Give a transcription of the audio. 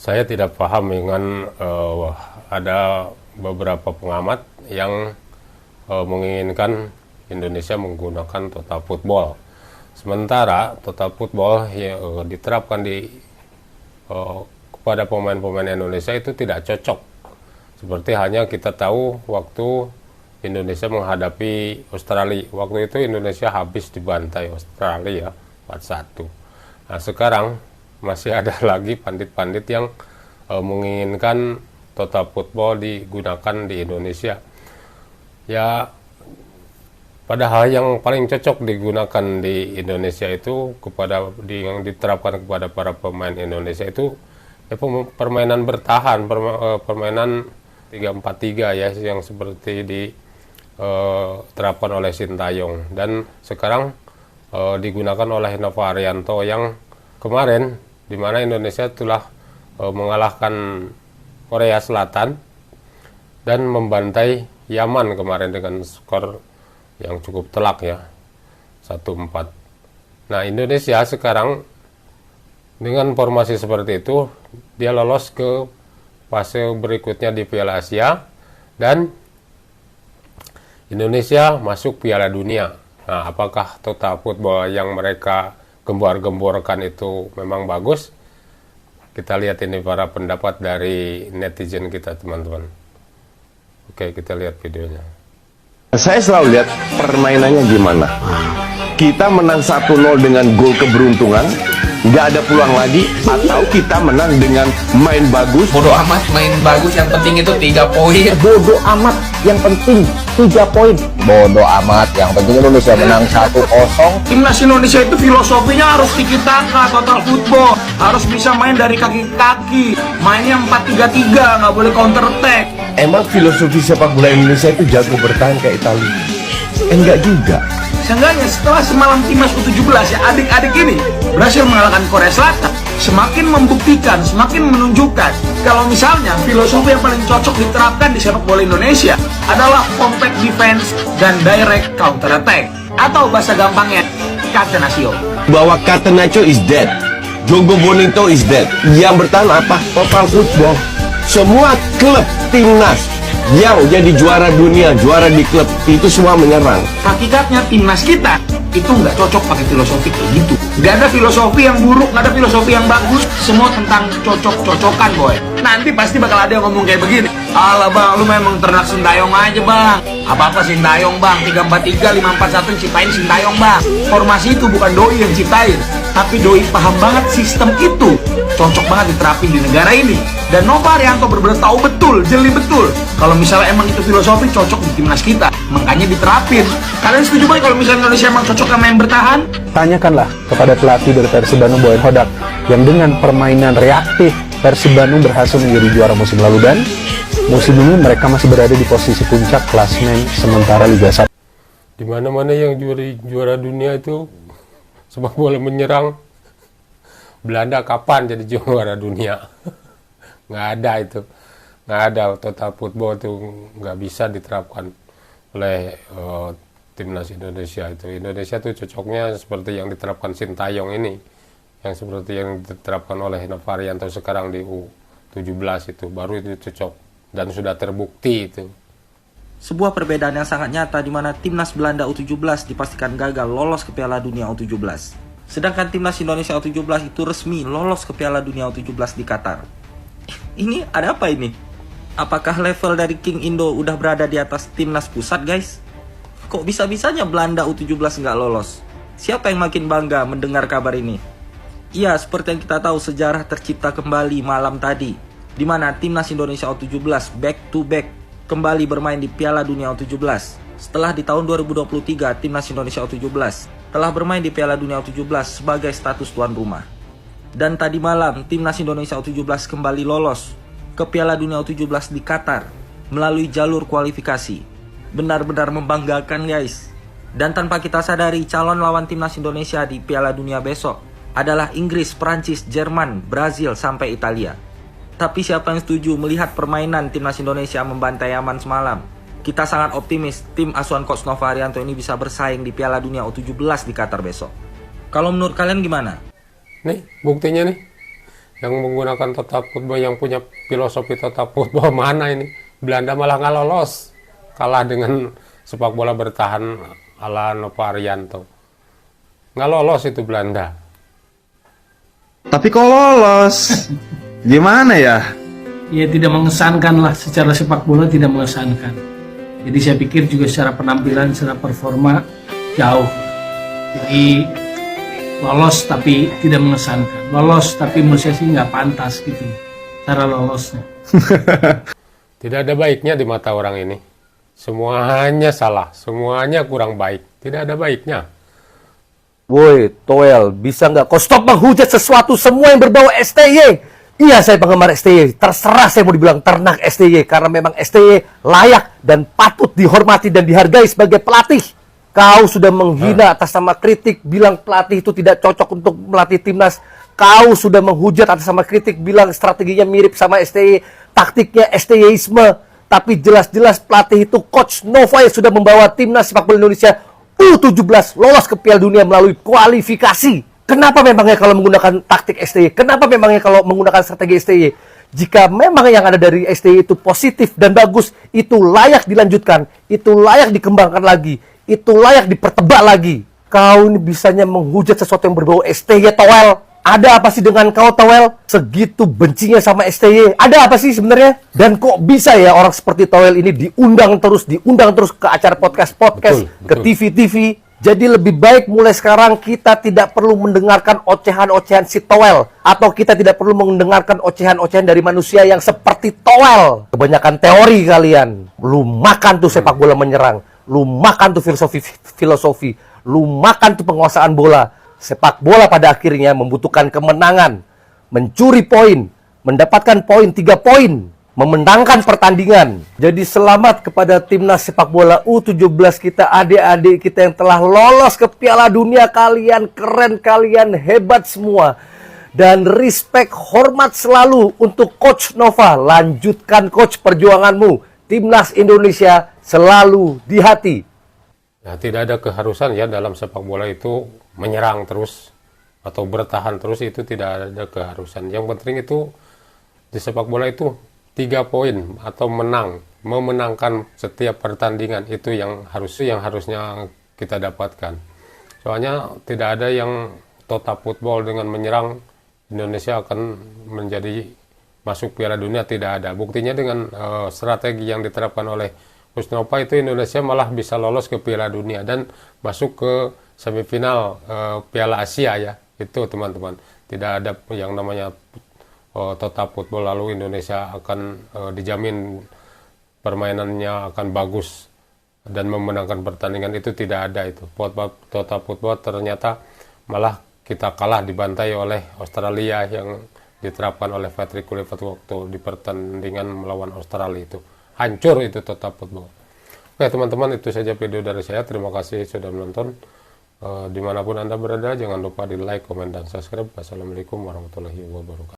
Saya tidak paham dengan ada beberapa pengamat yang menginginkan Indonesia menggunakan total football. Sementara total football yang diterapkan kepada pemain-pemain Indonesia itu tidak cocok. Seperti hanya kita tahu waktu Indonesia menghadapi Australia. Waktu itu Indonesia habis dibantai Australia 4-1. Nah, sekarang masih ada lagi pandit-pandit yang menginginkan total football digunakan di Indonesia. Ya, padahal yang paling cocok digunakan di Indonesia itu yang diterapkan kepada para pemain Indonesia itu ya, permainan bertahan, permainan 3-4-3 ya, yang seperti diterapkan oleh Sintayong, dan sekarang digunakan oleh Nova Arianto yang kemarin, di mana Indonesia telah mengalahkan Korea Selatan dan membantai Yaman kemarin dengan skor yang cukup telak ya, 1-4. Nah, Indonesia sekarang dengan formasi seperti itu, dia lolos ke fase berikutnya di Piala Asia dan Indonesia masuk Piala Dunia. Nah, apakah total football yang mereka gembor-gemborkan itu memang bagus? Kita lihat ini para pendapat dari netizen kita, teman-teman. Oke, kita lihat videonya. Saya selalu lihat permainannya gimana. Kita menang 1-0 dengan gol keberuntungan, nggak ada peluang lagi, atau kita menang dengan main bagus. Bodoh amat main bagus, yang penting itu 3 poin. Bodoh amat, yang penting 3 poin. Bodoh amat, yang penting Indonesia menang 1-0. Timnas Indonesia itu filosofinya harus tiki-taka, total football. Harus bisa main dari kaki ke kaki. Mainnya 4-3-3, nggak boleh counter attack. Emang filosofi sepak bola Indonesia itu jago bertahan kayak Italia? Enggak juga. Seenggaknya setelah semalam timnas U17 ya, adik-adik ini berhasil mengalahkan Korea Selatan, semakin membuktikan, semakin menunjukkan kalau misalnya filosofi yang paling cocok diterapkan di sepak bola Indonesia adalah compact defense dan direct counter attack, atau bahasa gampangnya Catenaccio. Bahwa Catenaccio is dead, Jogo Bonito is dead. Yang bertahan apa? Total football. Semua klub timnas yang jadi juara dunia, juara di klub, itu semua menyerang. Hakikatnya timnas kita itu nggak cocok pakai filosofi kayak gitu. Nggak ada filosofi yang buruk, nggak ada filosofi yang bagus. Semua tentang cocok-cocokan, boy. Nanti pasti bakal ada yang ngomong kayak begini. Alah bang, lu memang ternak Sintayong aja bang. Apa-apa Sintayong bang, 3-4-3, 5-4-1 ciptain Sintayong bang. Formasi itu bukan doi yang ciptain, tapi doi paham banget sistem itu. Cocok banget diterapin di negara ini. Dan Nova Arianto bener-bener tahu betul, jeli betul kalau misalnya emang itu filosofi cocok di timnas kita, makanya diterapin. Kalian setuju banget kalau misalnya Indonesia emang cocok sama yang bertahan? Tanyakanlah kepada pelatih dari Persib Bandung, Boyan Hodak, yang dengan permainan reaktif Persib Bandung berhasil menjadi juara musim lalu, dan musim ini mereka masih berada di posisi puncak klasemen sementara Liga 1. Di mana-mana yang juara dunia itu sepak bola menyerang. Belanda kapan jadi juara dunia? Nggak ada itu. Nggak ada, total football itu nggak bisa diterapkan oleh timnas Indonesia itu. Indonesia tuh cocoknya seperti yang diterapkan Sintayong ini, yang seperti yang diterapkan oleh Nova Arianto sekarang di U17 itu, baru itu cocok dan sudah terbukti itu. Sebuah perbedaan yang sangat nyata di mana timnas Belanda U17 dipastikan gagal lolos ke Piala Dunia U17. Sedangkan timnas Indonesia U17 itu resmi lolos ke Piala Dunia U17 di Qatar. Ini ada apa ini? Apakah level dari King Indo udah berada di atas timnas pusat, guys? Kok bisa-bisanya Belanda U17 nggak lolos? Siapa yang makin bangga mendengar kabar ini? Iya, seperti yang kita tahu, sejarah tercipta kembali malam tadi, di mana timnas Indonesia U17 back to back kembali bermain di Piala Dunia U17. Setelah di tahun 2023, timnas Indonesia U17 telah bermain di Piala Dunia U17 sebagai status tuan rumah. Dan tadi malam, timnas Indonesia U17 kembali lolos ke Piala Dunia U17 di Qatar melalui jalur kualifikasi. Benar-benar membanggakan, guys. Dan tanpa kita sadari, calon lawan timnas Indonesia di Piala Dunia besok adalah Inggris, Prancis, Jerman, Brazil, sampai Italia. Tapi siapa yang setuju melihat permainan timnas Indonesia membantai Yaman semalam? Kita sangat optimis tim asuhan Coach Nova Arianto ini bisa bersaing di Piala Dunia U17 di Qatar besok. Kalau menurut kalian gimana? Nih, buktinya nih. yang menggunakan total football, yang punya filosofi total football mana ini? Belanda malah nggak lolos, kalah dengan sepak bola bertahan ala Nova Arianto. Nggak lolos itu Belanda. Tapi kok lolos? Gimana ya? Ya tidak mengesankan lah, secara sepak bola tidak mengesankan. Jadi saya pikir juga secara penampilan, secara performa jauh. Jadi lolos tapi tidak mengesankan. Lolos tapi menurut saya sih nggak pantas gitu cara lolosnya. Tidak ada baiknya di mata orang ini. Semuanya salah, semuanya kurang baik. Tidak ada baiknya. Woi, Toel, bisa nggak kau stop menghujat sesuatu semua yang berbau STY? Iya, saya penggemar STY. Terserah saya mau dibilang ternak STY, karena memang STY layak dan patut dihormati dan dihargai sebagai pelatih. Kau sudah menghina atas nama kritik, bilang pelatih itu tidak cocok untuk melatih timnas. Kau sudah menghujat atas nama kritik, bilang strateginya mirip sama STY, taktiknya STYisme. Tapi jelas-jelas pelatih itu Coach Nova yang sudah membawa timnas sepak bola Indonesia U17 lolos ke Piala Dunia melalui kualifikasi. Kenapa memangnya kalau menggunakan taktik STY? Kenapa memangnya kalau menggunakan strategi STY? Jika memang yang ada dari STY itu positif dan bagus, itu layak dilanjutkan, itu layak dikembangkan lagi, itu layak dipertebak lagi. Kau ini bisanya menghujat sesuatu yang berbau STY, Toel. Ada apa sih dengan kau, Toel? Segitu bencinya sama STY. Ada apa sih sebenarnya? Dan kok bisa ya orang seperti Toel ini diundang terus ke acara podcast-podcast, ke TV-TV. Jadi lebih baik mulai sekarang kita tidak perlu mendengarkan ocehan-ocehan si Toel. Atau kita tidak perlu mendengarkan ocehan-ocehan dari manusia yang seperti Toel. Kebanyakan teori kalian. Lu makan tuh sepak bola menyerang. Lu makan tuh filosofi. Lu makan tuh penguasaan bola. Sepak bola pada akhirnya membutuhkan kemenangan, mencuri poin, mendapatkan poin 3 poin, memenangkan pertandingan. Jadi selamat kepada timnas sepak bola U17 kita, adik-adik kita yang telah lolos ke Piala Dunia. Kalian keren, kalian hebat semua. Dan respect, hormat selalu untuk Coach Nova. Lanjutkan Coach perjuanganmu. Timnas Indonesia selalu di hati. Ya, tidak ada keharusan ya dalam sepak bola itu menyerang terus atau bertahan terus, itu tidak ada keharusan. Yang penting itu di sepak bola itu 3 poin atau memenangkan setiap pertandingan, itu yang harusnya kita dapatkan. Soalnya tidak ada yang total football dengan menyerang Indonesia akan menjadi masuk Piala Dunia, tidak ada. Buktinya dengan strategi yang diterapkan oleh Coach Nova itu Indonesia malah bisa lolos ke Piala Dunia dan masuk ke semifinal Piala Asia ya. Itu teman-teman, tidak ada yang namanya total football lalu Indonesia akan dijamin permainannya akan bagus dan memenangkan pertandingan, itu tidak ada itu. Total football ternyata malah kita kalah, dibantai oleh Australia yang diterapkan oleh Patrick Kluivert waktu di pertandingan melawan Australia itu. Hancur itu total football. Oke teman-teman, itu saja video dari saya. Terima kasih sudah menonton. Dimanapun Anda berada, jangan lupa di like, komen, dan subscribe. Wassalamualaikum warahmatullahi wabarakatuh.